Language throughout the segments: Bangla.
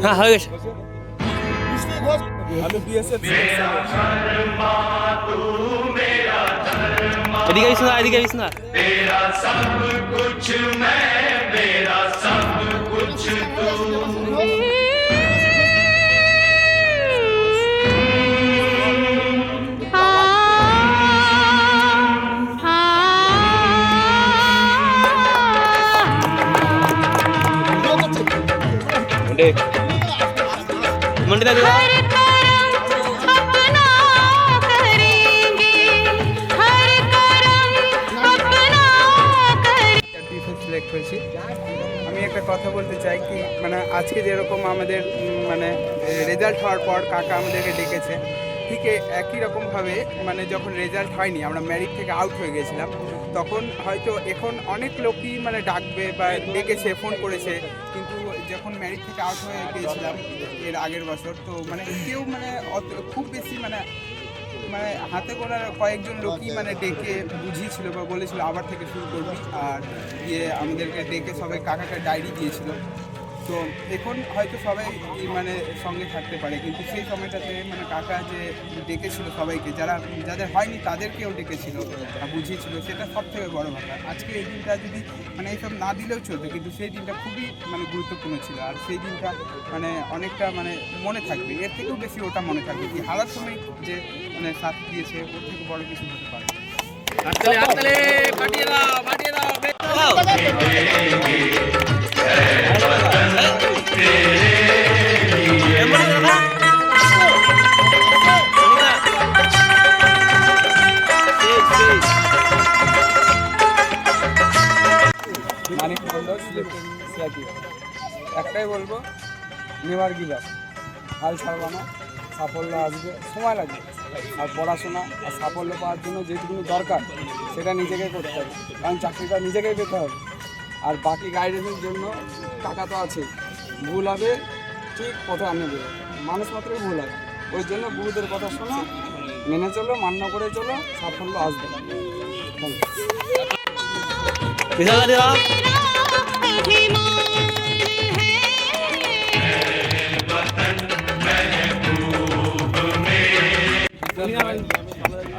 হ্যাঁ হয়ে গেছে। এদিকে আইস না, এদিকে আইস না। मंडी दा সিলেক্ট হয়েছি। আমি একটা কথা বলতে চাই কি, মানে আজকে যেরকম আমাদের মানে রেজাল্ট হওয়ার পর কাকা আমাদেরকে ডেকেছে, ঠিক একই রকমভাবে মানে যখন রেজাল্ট হয়নি, আমরা ম্যারিট থেকে আউট হয়ে গেছিলাম, তখন হয়তো এখন অনেক লোকই মানে ডাকবে বা ডেকেছে, ফোন করেছে, কিন্তু যখন ম্যারিট থেকে আউট হয়ে গিয়েছিলাম এর আগের বছর, তো মানে কেউ মানে খুব বেশি মানে হাতে গোনা কয়েকজন লোকই মানে ডেকে বুঝিয়েছিল বা বলেছিল আবার থেকে শুরু করবি, আর আমাদেরকে ডেকে সবাই কাকাকে ডায়েরি দিয়েছিল। তো এখন হয়তো সবাই মানে সঙ্গে থাকতে পারে, কিন্তু সেই সময়টাতে মানে কাকা যে ডেকেছিল সবাইকে, যাদের হয়নি তাদেরকেও ডেকেছিল, বুঝিয়েছিল, সেটা সব থেকে বড় ব্যাপার। আজকে এই দিনটা যদি মানে এইসব না দিলেও চলতো, কিন্তু সেই দিনটা খুবই মানে গুরুত্বপূর্ণ ছিল, আর সেই দিনটা মানে অনেকটা মানে মনে থাকবে, এর থেকেও বেশি ওটা মনে থাকবে কি হারার সময় যে মানে সাথ দিয়েছে, ওর থেকে বড় কিছু হতে পারে। মানিক মন্ডল, একটাই বলবো, নেভার গিভ আপ, হাল ছাড়বা না, সাফল্য আসবে, সময় লাগবে, আর পড়াশোনা আর সাফল্য পাওয়ার জন্য যেটুকুনি দরকার সেটা নিজেকেই করতে হবে, কারণ চাকরিটা নিজেকেই পেতে হবে। আর বাকি গাইডেন্সের জন্য টাকা তো আছে, ভুল হবে ঠিক পথে আনে দেবে, মানুষ মাত্রই ভুল হবে, ওই জন্য গুরুদের কথা শোনো, মেনে চলো, মান্য করে চলো, সাফল্য আসবে।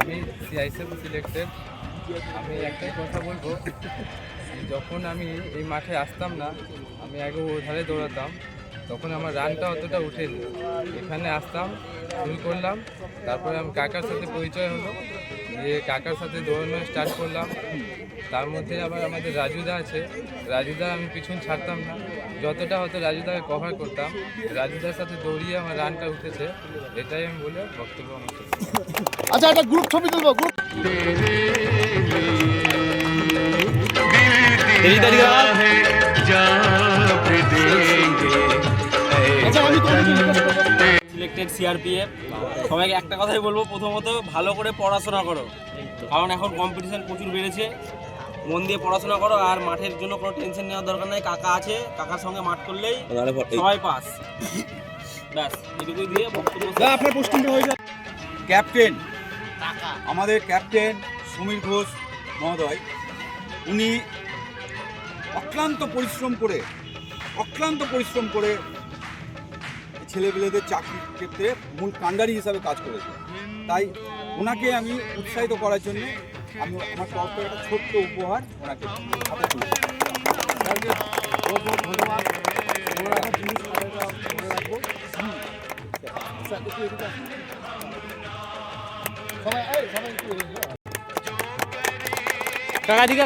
আমি সিআইএসএফ সিলেক্টেড। আমি একটাই কথা বলবো, যখন আমি এই মাঠে আসতাম না, আমি আগে ওধারে দৌড়াতাম, তখন আমার রানটা অতটা উঠেনি। এখানে আসতাম, শুরু করলাম, তারপরে আমি কাকার সাথে পরিচয় হলো, যে কাকার সাথে দৌড়ানো স্টার্ট করলাম। তার মধ্যে আবার আমাদের রাজুদা আছে, রাজুদা আমি পিছন ছাড়তাম না, যতটা হয়তো রাজুদাকে কভার করতাম, রাজুদার সাথে দৌড়িয়ে আমার রানটা উঠেছে, এটাই আমি বলে বক্তব্য আমার। আচ্ছা, একটা গ্রুপ ছবি তুলবো, গ্রুপ সিলেক্টেড সিআরপিএফ। সবাইকে একটা কথাই বলবো, প্রথমত ভালো করে পড়াশোনা করো, কারণ এখন কম্পিটিশন প্রচুর বেড়েছে, মন দিয়ে পড়াশোনা করো, আর মাঠের জন্য কোনো টেনশন নেওয়ার দরকার নেই, কাকা আছে, কাকার সঙ্গে মাঠ করলেই সবাই পাস, ব্যাস এটুকুই দিয়ে বক্তব্য। আপনার পোস্টিংটা হয়ে যায়। ক্যাপ্টেন, আমাদের ক্যাপ্টেন সমীর ঘোষ মহোদয়, উনি অক্লান্ত পরিশ্রম করে ছেলেপেলেদের চাকরির ক্ষেত্রে মূল কাণ্ডারি হিসাবে কাজ করেছে। তাই ওনাকে আমি উৎসাহিত করার জন্য আমি আমার তরফ থেকে একটা ছোট্ট উপহার ওনাকে হাতে তুলে ধন্যবাদ। ওনারা একটা জিনিস মনে রাখবো, কাকা দিকে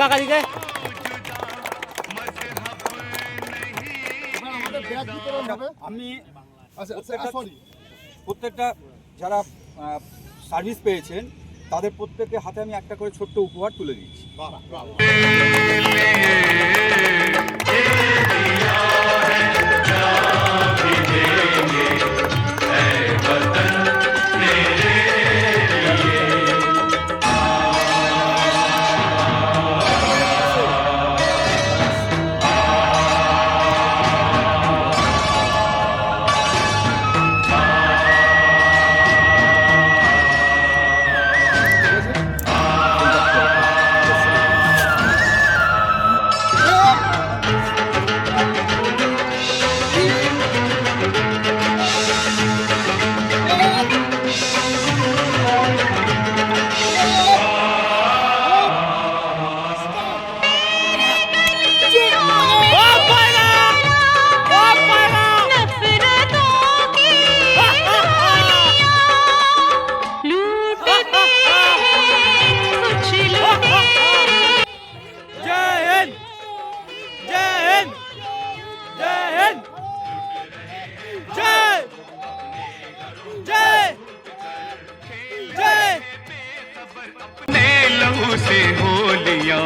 আমি প্রত্যেকটা যারা সার্ভিস পেয়েছেন তাদের প্রত্যেকের হাতে আমি একটা করে ছোট্ট উপহার তুলে দিচ্ছি। लहू से होलियां